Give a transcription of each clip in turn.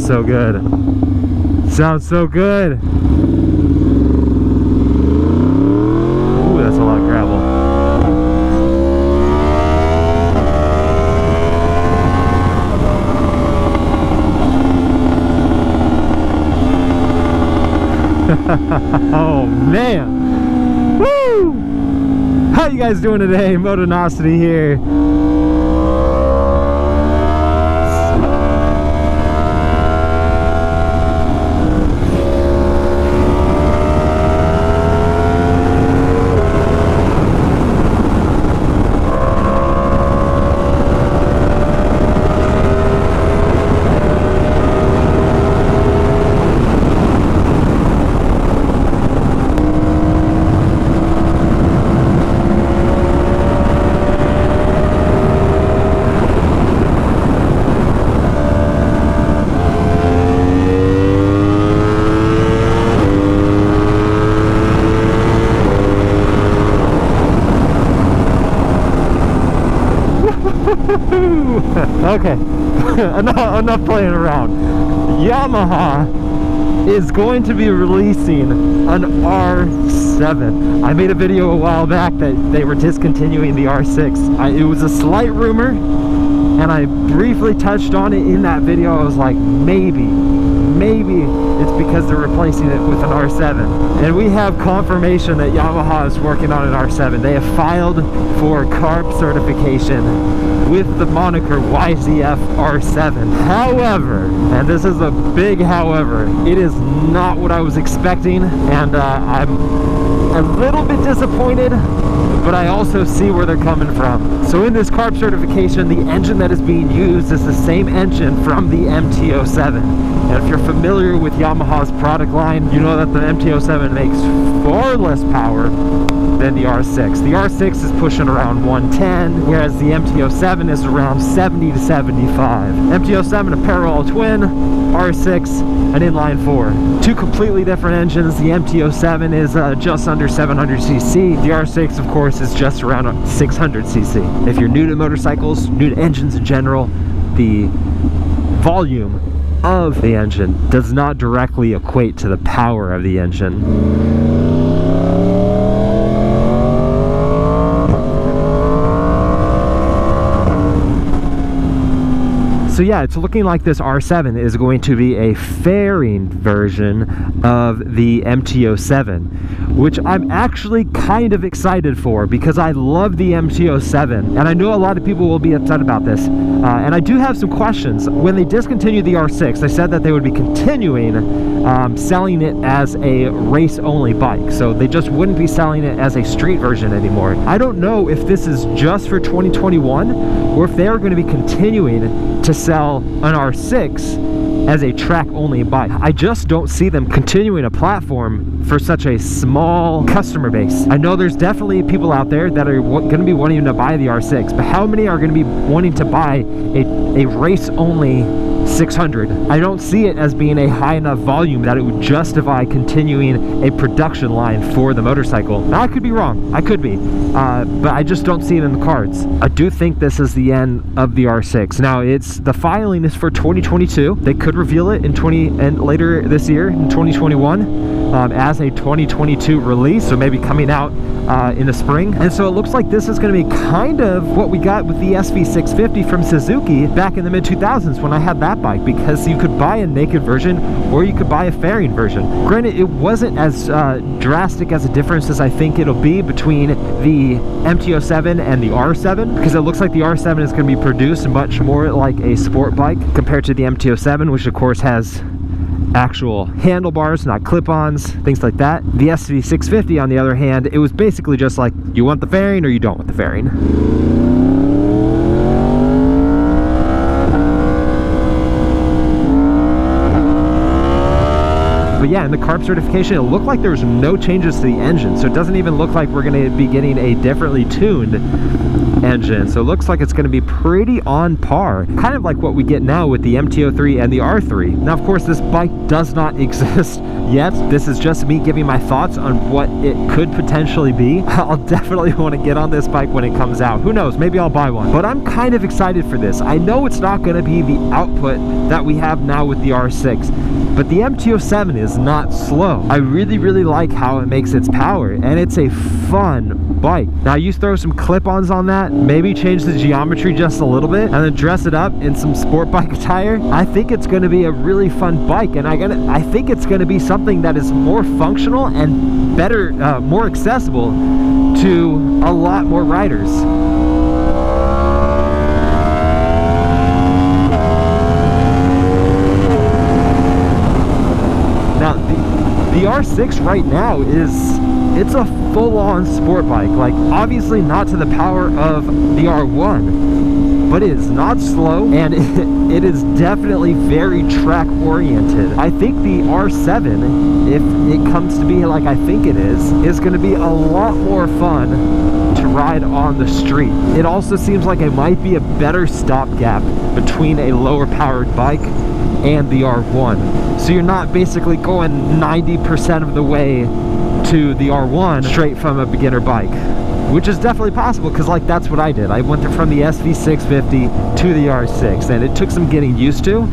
Sounds so good. Sounds so good. Ooh, that's a lot of gravel. Oh man. Woo! How you guys doing today? Motonosity here. Okay, enough playing around. Yamaha is going to be releasing an R7. I made a video a while back that they were discontinuing the R6. It was a slight rumor, and I briefly touched on it in that video. I was like, maybe it's because they're replacing it with an R7. And we have confirmation that Yamaha is working on an R7. They have filed for CARB certification with the moniker YZF R7. However, and this is a big however, it is not what I was expecting, and I'm a little bit disappointed, but I also see where they're coming from. So in this CARB certification, the engine that is being used is the same engine from the MT-07. And if you're familiar with Yamaha's product line, you know that the MT-07 makes far less power than the R6. The R6 is pushing around 110, whereas the MT-07 is around 70 to 75. MT-07 a parallel twin, R6 an inline 4. Two completely different engines. The MT-07 is just under 700cc. The R6, of course, is just around 600cc. If you're new to motorcycles, new to engines in general, the volume of the engine does not directly equate to the power of the engine. So yeah, it's looking like this R7 is going to be a fairing version of the MT-07, which I'm actually kind of excited for because I love the MT-07, and I know a lot of people will be upset about this. And I do have some questions. When they discontinued the R6, they said that they would be continuing selling it as a race-only bike, so they just wouldn't be selling it as a street version anymore. I don't know if this is just for 2021 or if they are going to be continuing to sell an R6 as a track-only bike. I just don't see them continuing a platform for such a small customer base. I know there's definitely people out there that are going to be wanting to buy the R6, but how many are going to be wanting to buy a race-only 600? I don't see it as being a high enough volume that it would justify continuing a production line for the motorcycle. Now, I could be wrong. I could be. But I just don't see it in the cards. I do think this is the end of the R6. Now, the filing is for 2022. They could reveal it in later this year in 2021 as a 2022 release, so maybe coming out in the spring. And so it looks like this is going to be kind of what we got with the SV650 from Suzuki back in the mid-2000s when I had that bike, because you could buy a naked version or you could buy a fairing version. Granted, it wasn't as drastic as a difference as I think it'll be between the MT-07 and the R7, because it looks like the R7 is going to be produced much more like a sport bike compared to the MT-07, which of course has actual handlebars, not clip-ons, things like that. The SV650, on the other hand, it was basically just like, you want the fairing or you don't want the fairing. But yeah, in the CARB certification, it looked like there was no changes to the engine, so it doesn't even look like we're going to be getting a differently tuned engine. So it looks like it's going to be pretty on par, kind of like what we get now with the MT-03 and the R3. Now, of course, this bike does not exist yet. This is just me giving my thoughts on what it could potentially be. I'll definitely want to get on this bike when it comes out. Who knows, maybe I'll buy one. But I'm kind of excited for this. I know it's not going to be the output that we have now with the R6, but the MT-07 is not slow. I really, really like how it makes its power, and it's a fun bike. Now, you throw some clip-ons on that, maybe change the geometry just a little bit, and then dress it up in some sport bike attire. I think it's going to be a really fun bike, and I think it's going to be something that is more functional and better, more accessible to a lot more riders. Now, the R6 right now it's a full-on sport bike. Like, obviously not to the power of the R1, but it is not slow, and it is definitely very track oriented. I think the R7, if it comes to be like I think it is going to be a lot more fun to ride on the street. It also seems like it might be a better stopgap between a lower powered bike and the R1. So you're not basically going 90% of the way to the R1 straight from a beginner bike, which is definitely possible, because like that's what I did. I went from the SV650 to the R6, and it took some getting used to,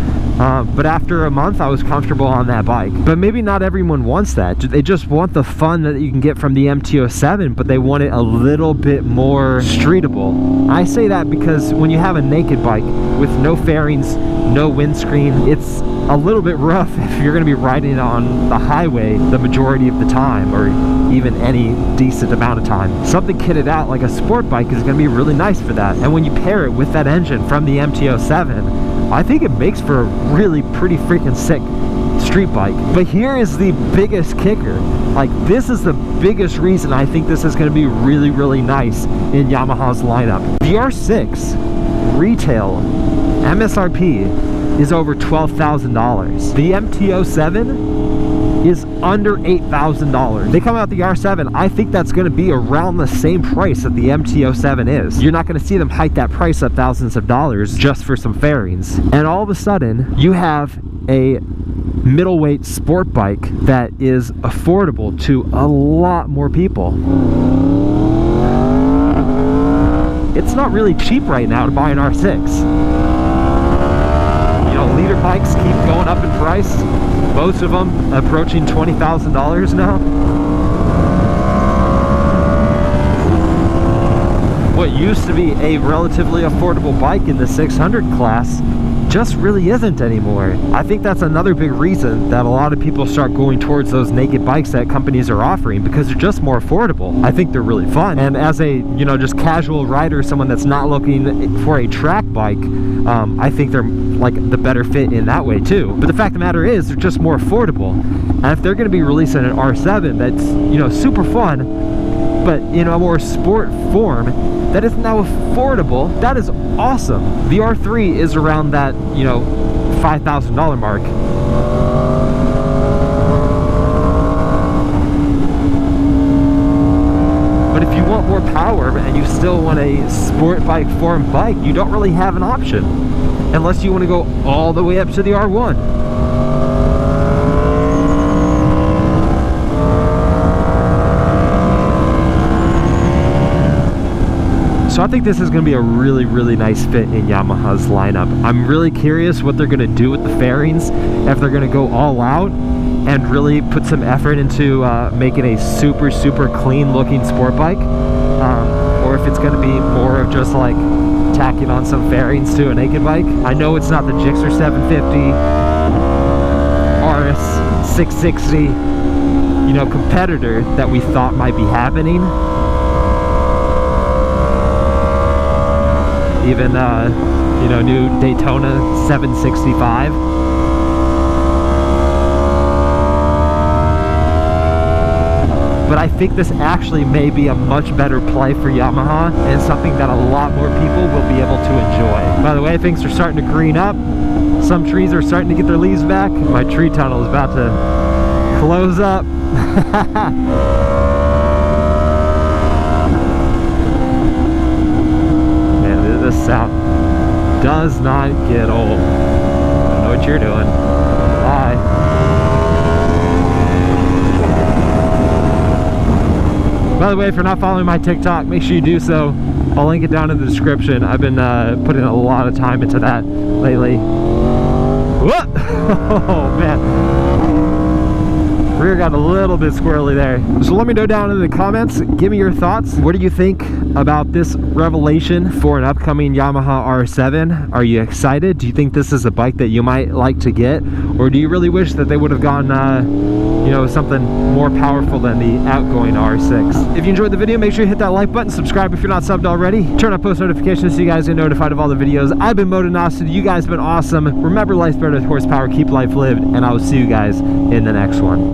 but after a month I was comfortable on that bike. But maybe not everyone wants that. They just want the fun that you can get from the MT-07, but they want it a little bit more streetable. I say that because when you have a naked bike with no fairings, no windscreen, it's a little bit rough if you're going to be riding on the highway the majority of the time, or even any decent amount of time. Something kitted out like a sport bike is going to be really nice for that. And when you pair it with that engine from the MT-07, I think it makes for a really pretty freaking sick street bike. But here is the biggest kicker. Like, this is the biggest reason I think this is going to be really, really nice in Yamaha's lineup. The R6 retail MSRP is over $12,000. The MT-07 is under $8,000. They come out the R7, I think that's going to be around the same price that the MT-07 is. You're not going to see them hike that price up thousands of dollars just for some fairings. And all of a sudden, you have a middleweight sport bike that is affordable to a lot more people. It's not really cheap right now to buy an R6. Leader bikes keep going up in price, most of them approaching $20,000 now. What used to be a relatively affordable bike in the 600 class just really isn't anymore. I think that's another big reason that a lot of people start going towards those naked bikes that companies are offering, because they're just more affordable. I think they're really fun, and as a just casual rider, someone that's not looking for a track bike, I think they're like the better fit in that way too. But the fact of the matter is, they're just more affordable. And if they're going to be releasing an R7 that's super fun, but in a more sport form that is now affordable, that is awesome. The R3 is around that $5,000 mark. But if you want more power and you still want a sport bike form bike, you don't really have an option unless you want to go all the way up to the R1. So I think this is going to be a really, really nice fit in Yamaha's lineup. I'm really curious what they're going to do with the fairings, if they're going to go all out and really put some effort into making a super, super clean looking sport bike, or if it's going to be more of just like tacking on some fairings to a naked bike. I know it's not the Gixxer 750, RS 660, competitor that we thought might be happening. Even new Daytona 765. But I think this actually may be a much better play for Yamaha, and something that a lot more people will be able to enjoy. By the way, things are starting to green up. Some trees are starting to get their leaves back. My tree tunnel is about to Close up. Man, this sound does not get old. I don't know what you're doing. Bye. By the way, if you're not following my TikTok, make sure you do so. I'll link it down in the description. I've been putting a lot of time into that lately. Whoa! Oh, man. Rear got a little bit squirrely there. So let me know down in the comments. Give me your thoughts. What do you think about this revelation for an upcoming Yamaha R7? Are you excited? Do you think this is a bike that you might like to get? Or do you really wish that they would have gone, you know, something more powerful than the outgoing R6? If you enjoyed the video, make sure you hit that like button, subscribe if you're not subbed already, turn on post notifications so you guys get notified of all the videos. I've been Motonosity. You guys have been awesome. Remember, life's better with horsepower. Keep life lived, and I will see you guys in the next one.